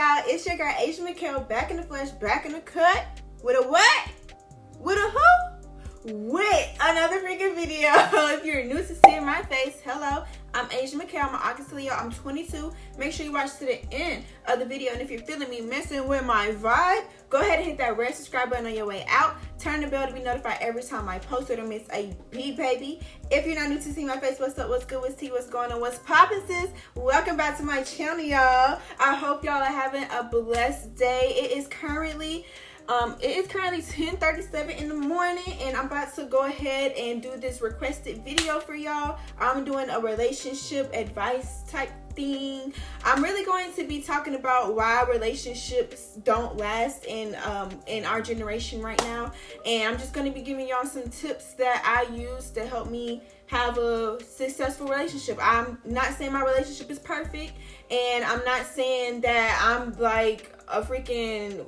y'all, it's your girl Asia McKell, back in the flesh, back in the cut, with a what? With a who? With another freaking video. If you're new to seeing my face, hello, I'm Asia McKell, I'm an August Leo, I'm 22. Make sure you watch to the end of the video, and if you're feeling me messing with my vibe, go ahead and hit that red subscribe button on your way out. Turn the bell to be notified every time I post, so don't miss a beat, baby. If you're not new to see my face, what's up, what's good, what's tea, what's going on, what's poppin', sis? Welcome back to my channel, y'all. I hope y'all are having a blessed day. It is currently 10:37 in the morning, and I'm about to go ahead and do this requested video for y'all. I'm doing a relationship advice type thing. I'm really going to be talking about why relationships don't last in our generation right now, and I'm just going to be giving y'all some tips that I use to help me have a successful relationship. I'm not saying my relationship is perfect, and I'm not saying that I'm like a freaking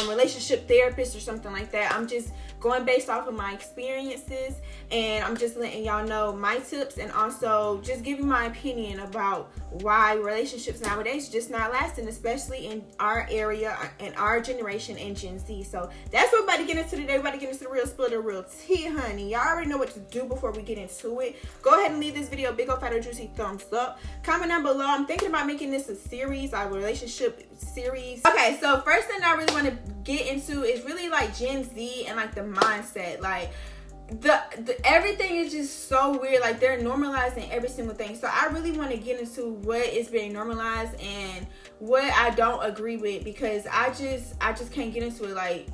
relationship therapist or something like that. I'm just going based off of my experiences, and I'm just letting y'all know my tips, and also just giving my opinion about why relationships nowadays just not lasting, especially in our area, in our generation, and Gen Z. So that's what we're about to get into today. We're about to get into the real spill, the real tea, honey. Y'all already know what to do before we get into it. Go ahead and leave this video a big old fat juicy thumbs up. Comment down below. I'm thinking about making this a series, a relationship series. Okay, so first thing I really want to get into is really like Gen Z and like the mindset. Like the everything is just so weird. Like they're normalizing every single thing. So I really want to get into what is being normalized and what I don't agree with, because I just can't get into it. Like,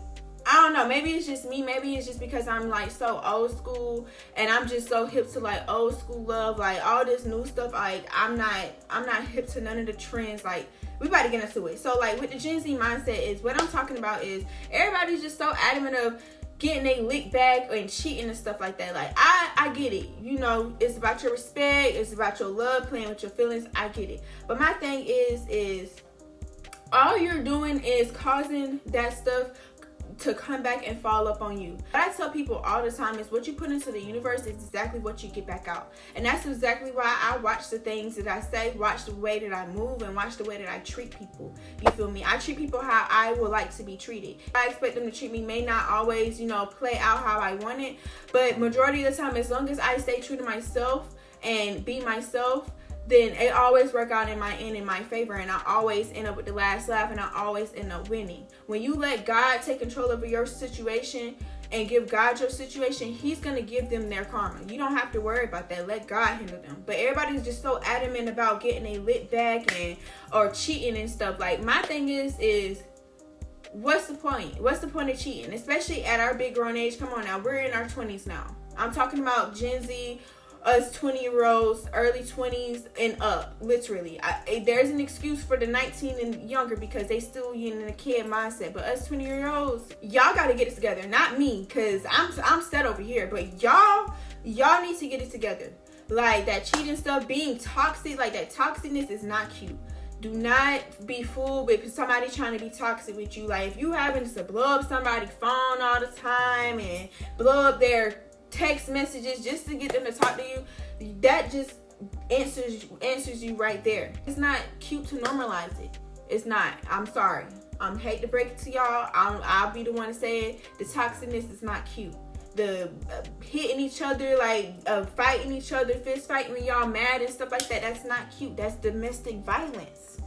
I don't know, maybe it's just me, maybe it's just because I'm like so old school and I'm just so hip to like old school love, like all this new stuff. Like I'm not hip to none of the trends. Like, we about to get into it. So like with the Gen Z mindset, is what I'm talking about is everybody's just so adamant of getting a lick back and cheating and stuff like that. Like I get it, you know, it's about your respect, it's about your love, playing with your feelings. I get it, but my thing is all you're doing is causing that stuff to come back and fall up on you. What I tell people all the time is what you put into the universe is exactly what you get back out. And that's exactly why I watch the things that I say, watch the way that I move, and watch the way that I treat people. You feel me? I treat people how I would like to be treated. I expect them to treat me may not always, you know, play out how I want it, but majority of the time, as long as I stay true to myself and be myself, then it always work out in my favor, and I always end up with the last laugh, and I always end up winning. When you let God take control over your situation and give God your situation, he's going to give them their karma. You don't have to worry about that. Let God handle them. But everybody's just so adamant about getting a lit back or cheating and stuff. Like, my thing is what's the point? What's the point of cheating? Especially at our big grown age. Come on now, we're in our 20s now. I'm talking about Gen Z, us 20-year-olds, early 20s and up, literally. There's an excuse for the 19 and younger because they still in a kid mindset, but us 20-year-olds, y'all got to get it together. Not me, because I'm set over here, but y'all need to get it together. Like that cheating stuff, being toxic, like that toxicness is not cute. Do not be fooled with somebody trying to be toxic with you. Like if you having to blow up somebody's phone all the time and blow up their text messages just to get them to talk to you, that just answers you right there. It's not cute to normalize it. It's not. I'm sorry. I hate to break it to y'all. I'll be the one to say it. The toxicness is not cute. The hitting each other, like fighting each other, fist fighting when y'all mad and stuff like that, that's not cute. That's domestic violence.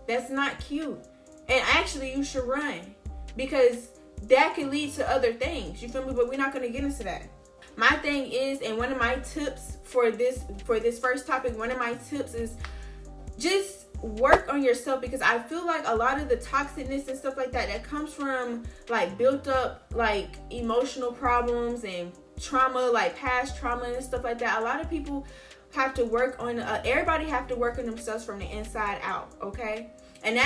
That's not cute. And actually you should run, because that can lead to other things. You feel me? But we're not going to get into that. My thing is, and one of my tips for this first topic, one of my tips is just work on yourself, because I feel like a lot of the toxicness and stuff like that comes from like built up like emotional problems and trauma, like past trauma and stuff like that. A lot of people have to work on everybody have to work on themselves from the inside out, okay? And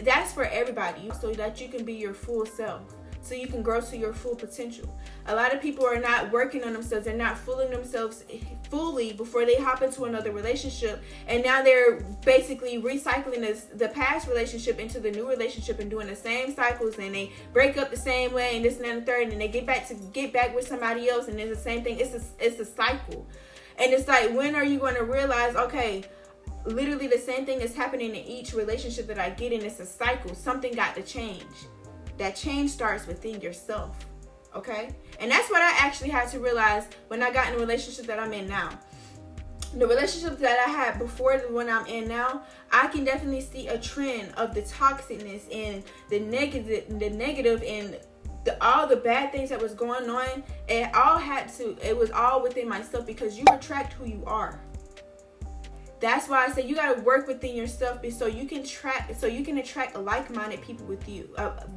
that's for everybody, so that you can be your full self, so you can grow to your full potential. A lot of people are not working on themselves. They're not fooling themselves fully before they hop into another relationship. And now they're basically recycling the past relationship into the new relationship and doing the same cycles. And they break up the same way and this and that and the third. And they get back with somebody else. And it's the same thing. It's a cycle. And it's like, when are you going to realize, okay, literally the same thing is happening in each relationship that I get in. It's a cycle. Something got to change. That change starts within yourself. Okay? And that's what I actually had to realize when I got in the relationship that I'm in now. The relationship that I had before the one I'm in now, I can definitely see a trend of the toxicness and the negative and all the bad things that was going on. It was all within myself, because you attract who you are. That's why I say you gotta work within yourself so you can attract like-minded people with you,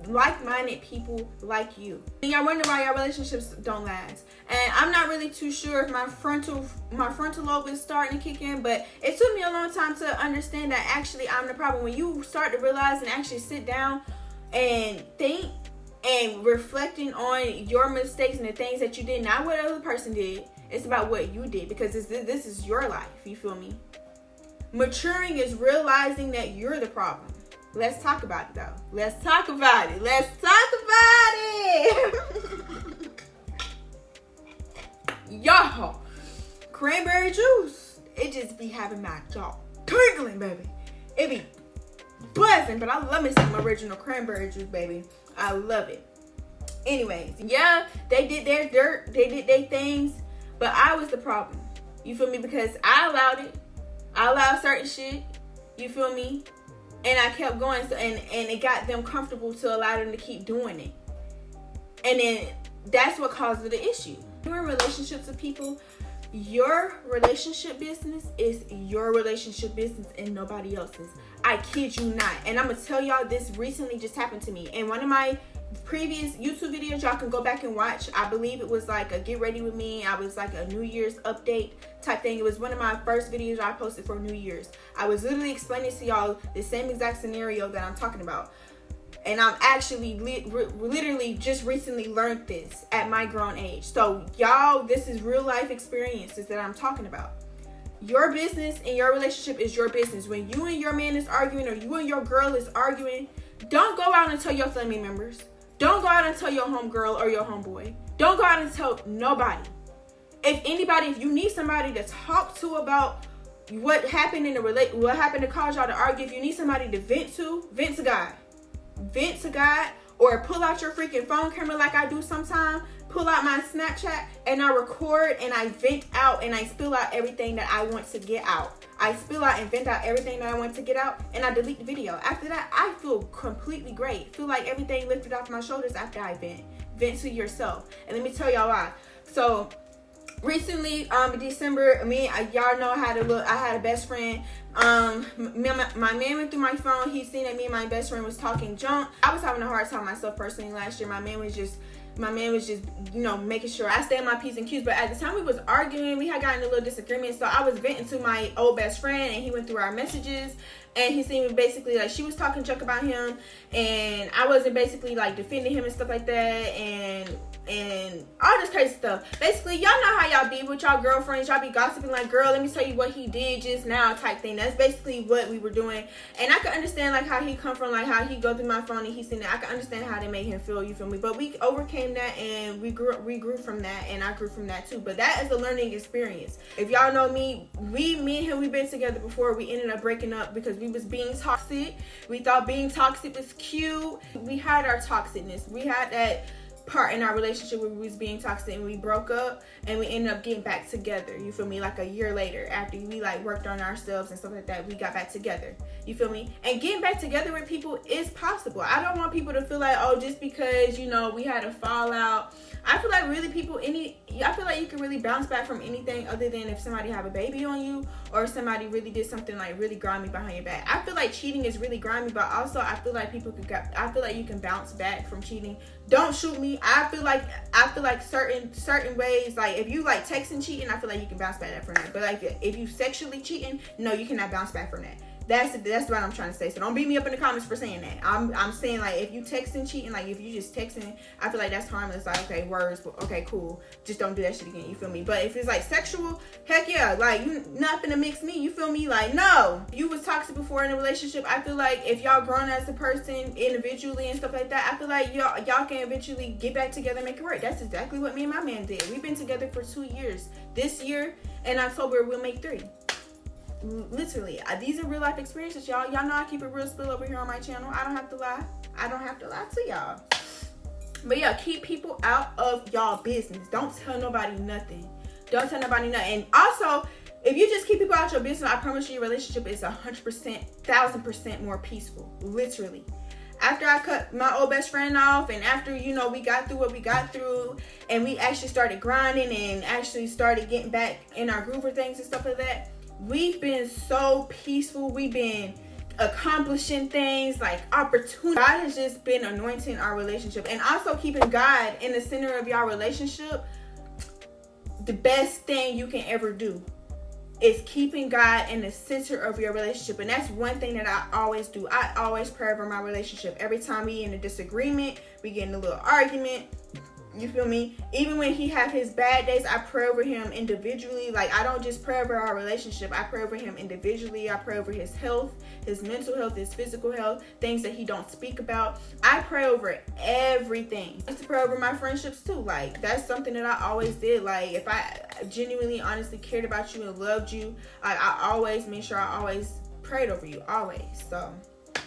like-minded people like you. And y'all wonder why your relationships don't last. And I'm not really too sure if my frontal lobe is starting to kick in, but it took me a long time to understand that actually I'm the problem. When you start to realize and actually sit down and think and reflecting on your mistakes and the things that you did, not what other person did, it's about what you did, because this is your life. You feel me? Maturing is realizing that you're the problem. Let's talk about it, though. Let's talk about it. Y'all, cranberry juice, it just be having my jaw tingling, baby. It be buzzing, but I love me some original cranberry juice, baby. I love it. Anyways, yeah, they did their dirt. They did their things, but I was the problem. You feel me? Because I allowed it. I allowed certain shit, you feel me? And I kept going, so and it got them comfortable to allow them to keep doing it. And then that's what caused the issue. You're in relationships with people, your relationship business is your relationship business and nobody else's. I kid you not. And I'm gonna tell y'all, this recently just happened to me. In one of my previous YouTube videos, y'all can go back and watch. I believe it was like a get ready with me. I was like a New Year's update type thing. It was one of my first videos I posted for New Year's. I was literally explaining to y'all the same exact scenario that I'm talking about. And I'm actually literally just recently learned this at my grown age. So y'all, this is real life experiences that I'm talking about. Your business and your relationship is your business. When you and your man is arguing, or you and your girl is arguing, don't go out and tell your family members. Don't go out and tell your homegirl or your homeboy. Don't go out and tell nobody. If you need somebody to talk to about what happened what happened to cause y'all to argue, if you need somebody to vent to God. Vent to God, or pull out your freaking phone camera like I do sometimes. Pull out my Snapchat and I record and I vent out and I spill out everything that I want to get out. I spill out and vent out everything that I want to get out, and I delete the video. After that, I feel completely great. Feel like everything lifted off my shoulders after I vent. Vent to yourself. And let me tell y'all why. So recently, in December, y'all know I had a best friend. My man went through my phone. He seen that me and my best friend was talking junk. I was having a hard time myself personally last year. My man was just, making sure I stay in my P's and Q's. But at the time we was arguing, we had gotten a little disagreement. So I was venting to my old best friend, and he went through our messages. And he seemed basically like she was talking junk about him, and I wasn't basically like defending him and stuff like that, and all this crazy stuff. Basically, y'all know how y'all be with y'all girlfriends. Y'all be gossiping like, girl, let me tell you what he did just now type thing. That's basically what we were doing. And I could understand like how he come from, like how he go through my phone and he seen that. I could understand how they made him feel, you feel me? But we overcame that, and we grew from that, and I grew from that too. But that is a learning experience. If y'all know me and him, we've been together before. We ended up breaking up because we was being toxic. We thought being toxic was cute. We had our toxicness. We had that part in our relationship where we was being toxic, and we broke up, and we ended up getting back together, you feel me? Like a year later, after we like worked on ourselves and stuff like that, we got back together, you feel me? And getting back together with people is possible. I don't want people to feel like, oh, just because we had a fallout. I feel like really I feel like you can really bounce back from anything other than if somebody have a baby on you, or somebody really did something like really grimy behind your back. I feel like cheating is really grimy, but also I feel like you can bounce back from cheating. Don't shoot me. I feel like certain ways, like if you like texting cheating, I feel like you can bounce back from that. But like if you sexually cheating, no, you cannot bounce back from that. That's what I'm trying to say. So don't beat me up in the comments for saying that. I'm saying like if you texting cheating, like if you just texting, I feel like that's harmless. Like okay, words, okay, cool. Just don't do that shit again. You feel me? But if it's like sexual, heck yeah, like you nothing to mix me. You feel me? Like no, you was toxic before in a relationship. I feel like if y'all grown as a person individually and stuff like that, I feel like y'all can eventually get back together and make it work. That's exactly what me and my man did. We've been together for 2 years. This year in October we'll make 3. Literally, these are real life experiences, y'all. Y'all know I keep it real spill over here on my channel. I don't have to lie. I don't have to lie to y'all. But yeah, keep people out of y'all business. Don't tell nobody nothing. Don't tell nobody nothing. And also, if you just keep people out your business, I promise you your relationship is 100%, 1000% more peaceful. Literally. After I cut my old best friend off, and after, you know, we got through what we got through, and we actually started grinding and actually started getting back in our groove of things and stuff like that, we've been so peaceful. We've been accomplishing things, like opportunity. God has just been anointing our relationship, and also keeping God in the center of your relationship. The best thing you can ever do is keeping God in the center of your relationship. And that's one thing that I always do. I always pray over my relationship. Every time we in a disagreement, we get in a little argument, you feel me? Even when he have his bad days, I pray over him individually. Like, I don't just pray over our relationship. I pray over him individually. I pray over his health, his mental health, his physical health, things that he don't speak about. I pray over everything. I used to pray over my friendships too. Like, that's something that I always did. Like, if I genuinely, honestly cared about you and loved you, I always made sure I always prayed over you. Always. So,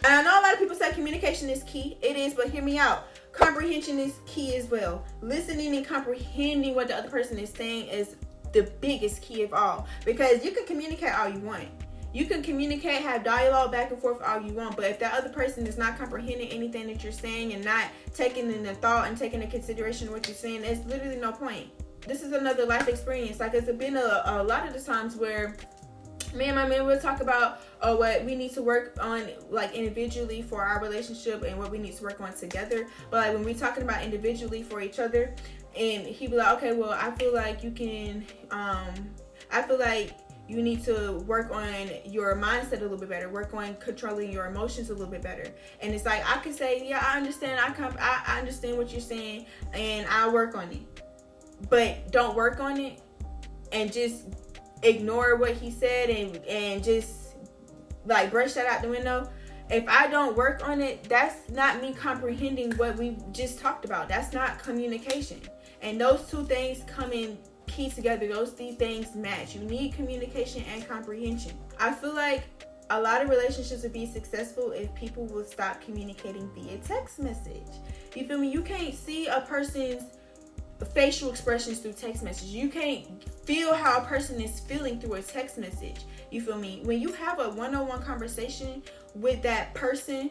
and I know a lot of people say communication is key. It is, but hear me out. Comprehension is key as well. Listening and comprehending what the other person is saying is the biggest key of all. Because you can communicate all you want. You can communicate, have dialogue back and forth all you want. But if that other person is not comprehending anything that you're saying and not taking into thought and taking into consideration what you're saying, there's literally no point. This is another life experience. Like, it's been a lot of the times where me and my man will talk about what we need to work on, like, individually for our relationship, and what we need to work on together. But like, when we're talking about individually for each other, and he be like, okay, well, I feel like you can I feel like you need to work on your mindset a little bit better, work on controlling your emotions a little bit better. And it's like, I can say, yeah, I understand, I understand what you're saying, and I'll work on it. But don't work on it and just ignore what he said and just like brush that out the window. If I don't work on it, that's not me comprehending what we just talked about. That's not communication. And those two things come in key together. Those three things match. You need communication and comprehension. I feel like a lot of relationships would be successful if people would stop communicating via text message. You feel me? You can't see a person's facial expressions through text message. You can't feel how a person is feeling through a text message. You feel me? When you have a one-on-one conversation with that person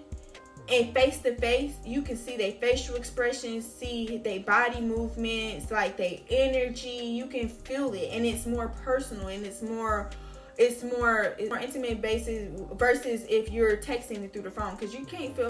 and face to face, you can see their facial expressions, see their body movements, like their energy. You can feel it, and it's more personal, and it's more intimate basis versus if you're texting it through the phone, because you can't see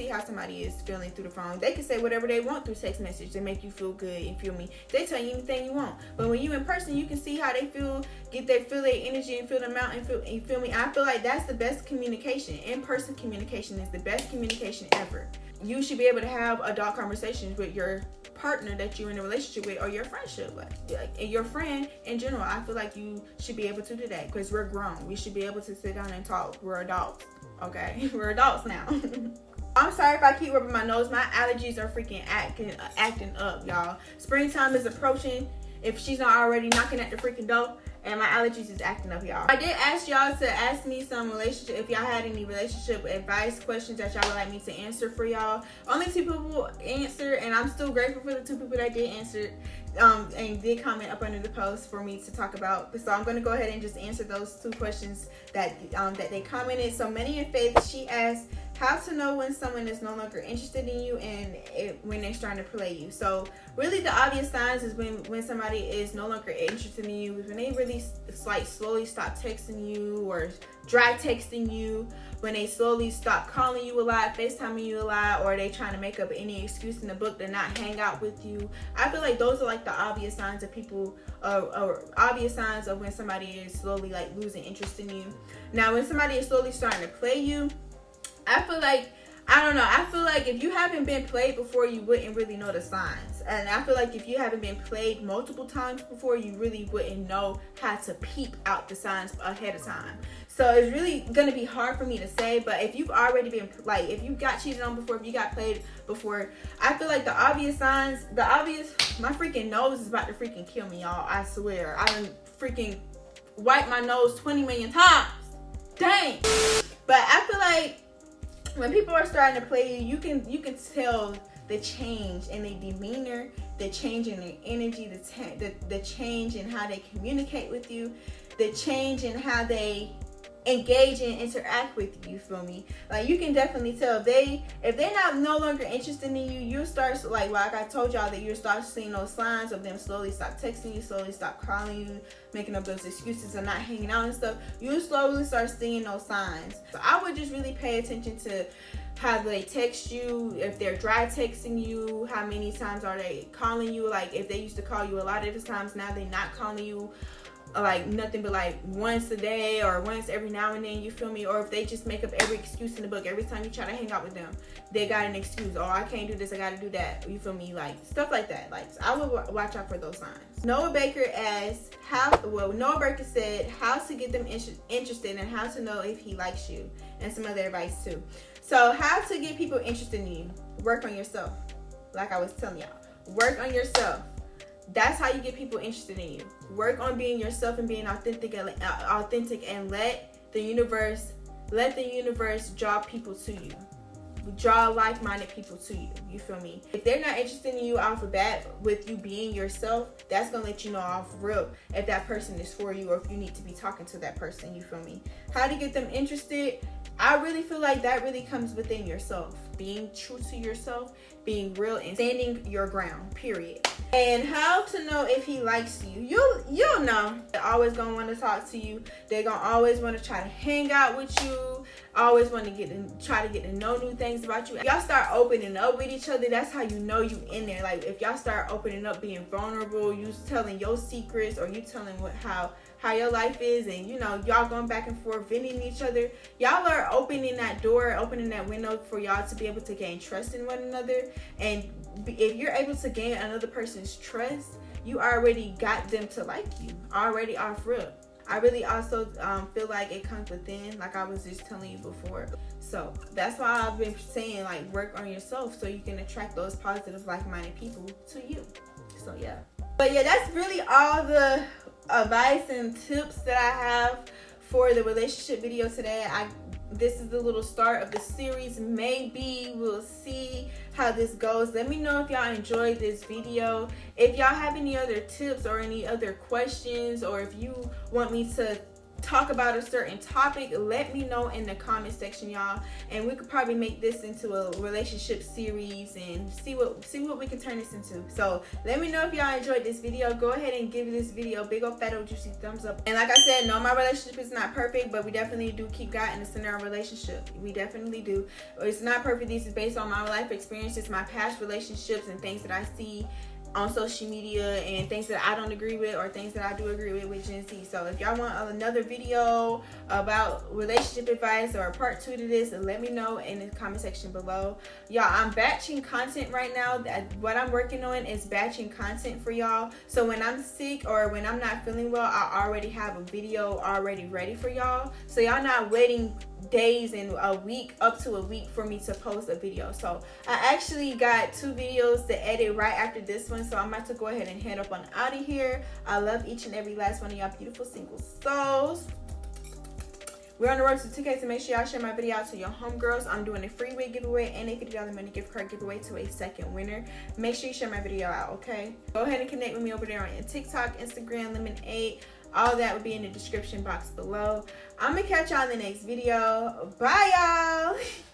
how somebody is feeling through the phone. They can say whatever they want through text message to make you feel good, and feel me, they tell you anything you want. But when you in person, you can see how they feel, feel their energy, and feel them out, and feel me. I feel like that's the best communication. In-person communication is the best communication ever. You should be able to have adult conversations with your partner that you're in a relationship with, or your friendship, like your friend in general. I feel like you should be able to do that, because we're grown. We should be able to sit down and talk. We're adults, okay? We're adults now. I'm sorry if I keep rubbing my nose. My allergies are freaking acting up, y'all. Springtime is approaching, if she's not already knocking at the freaking door, and my allergies is acting up, y'all. I did ask y'all to ask me some relationship, if y'all had any relationship advice questions that y'all would like me to answer for y'all. Only 2 people answered, and I'm still grateful for the 2 people that did answer and did comment up under the post for me to talk about. So I'm going to go ahead and just answer those 2 questions that they commented. So Many in Faith, she asked, how to know when someone is no longer interested in you and when they're starting to play you. So really, the obvious signs is when somebody is no longer interested in you, when they really slowly stop texting you or dry texting you, when they slowly stop calling you a lot, FaceTiming you a lot, or they trying to make up any excuse in the book to not hang out with you. I feel like those are like the obvious signs of people, or obvious signs of when somebody is slowly like losing interest in you. Now, when somebody is slowly starting to play you, I feel like if you haven't been played before, you wouldn't really know the signs. And I feel like if you haven't been played multiple times before, you really wouldn't know how to peep out the signs ahead of time. So it's really going to be hard for me to say, but if you've already been, like, if you got cheated on before, if you got played before, I feel like the obvious signs, my freaking nose is about to freaking kill me, y'all. I swear. I done freaking wipe my nose 20 million times. Dang. But I feel like when people are starting to play you can tell the change in their demeanor, the change in their energy, the change in how they communicate with you, the change in how they engage and interact with you. Feel me? Like you can definitely tell if they're not no longer interested in you, you start like I told y'all that you start seeing those signs of them slowly stop texting you, slowly stop calling you, making up those excuses of not hanging out and stuff. You slowly start seeing those signs. So I would just really pay attention to how they text you, if they're dry texting you, how many times are they calling you. Like if they used to call you a lot of the times, now they're not calling you like nothing but like once a day or once every now and then, you feel me? Or if they just make up every excuse in the book. Every time you try to hang out with them, they got an excuse. Oh, I can't do this, I gotta do that, you feel me? Like stuff like that. Like I would watch out for those signs. Noah Baker said how to get them interested and how to know if he likes you, and some other advice too. So how to get people interested in you: work on yourself. Like I was telling y'all, work on yourself. That's how you get people interested in you. Work on being yourself and being authentic and let the universe draw people to you. Draw like-minded people to you. You feel me? If they're not interested in you off the bat with you being yourself, that's gonna let you know off rip if that person is for you or if you need to be talking to that person. You feel me? How to get them interested? I really feel like that really comes within yourself. Being true to yourself, being real, and standing your ground, period. And how to know if he likes you. You'll know. They're always gonna want to talk to you. They're gonna always want to try to hang out with you. Always want to try to get to know new things about you. If y'all start opening up with each other, that's how you know you in there. Like if y'all start opening up, being vulnerable, you telling your secrets, or you telling how your life is, and y'all going back and forth venting each other, y'all are opening that door, opening that window for y'all to be able to gain trust in one another. And if you're able to gain another person's trust, you already got them to like you already off rip. I really also feel like it comes within, like I was just telling you before. So that's why I've been saying, like, work on yourself so you can attract those positive, like-minded people to you. So yeah. But yeah, that's really all the advice and tips that I have for the relationship video today. This is the little start of the series. Maybe we'll see how this goes. Let me know if y'all enjoyed this video. If y'all have any other tips or any other questions, or if you want me to talk about a certain topic, let me know in the comment section, y'all, and we could probably make this into a relationship series and see what we can turn this into. So let me know if y'all enjoyed this video. Go ahead and give this video a big old fat old juicy thumbs up. And like I said, no, my relationship is not perfect, but we definitely do keep God in the center of our relationship. We definitely do. It's not perfect. This is based on my life experiences, my past relationships, and things that I see on social media, and things that I don't agree with or things that I do agree with Gen Z. So if y'all want another video about relationship advice or a part 2 to this, let me know in the comment section below. Y'all, I'm batching content right now. What I'm working on is batching content for y'all. So when I'm sick or when I'm not feeling well, I already have a video already ready for y'all. So y'all not waiting days and up to a week for me to post a video. So I actually got 2 videos to edit right after this one, so I'm about to go ahead and head up on out of here. I love each and every last one of y'all beautiful single souls. We're on the road to 2K, so make sure y'all share my video out to your homegirls. I'm doing a free wig giveaway and a $50 money gift card giveaway to a second winner. Make sure you share my video out, okay? Go ahead and connect with me over there on TikTok, Instagram, Lemon8. All that will be in the description box below. I'm gonna catch y'all in the next video. Bye, y'all.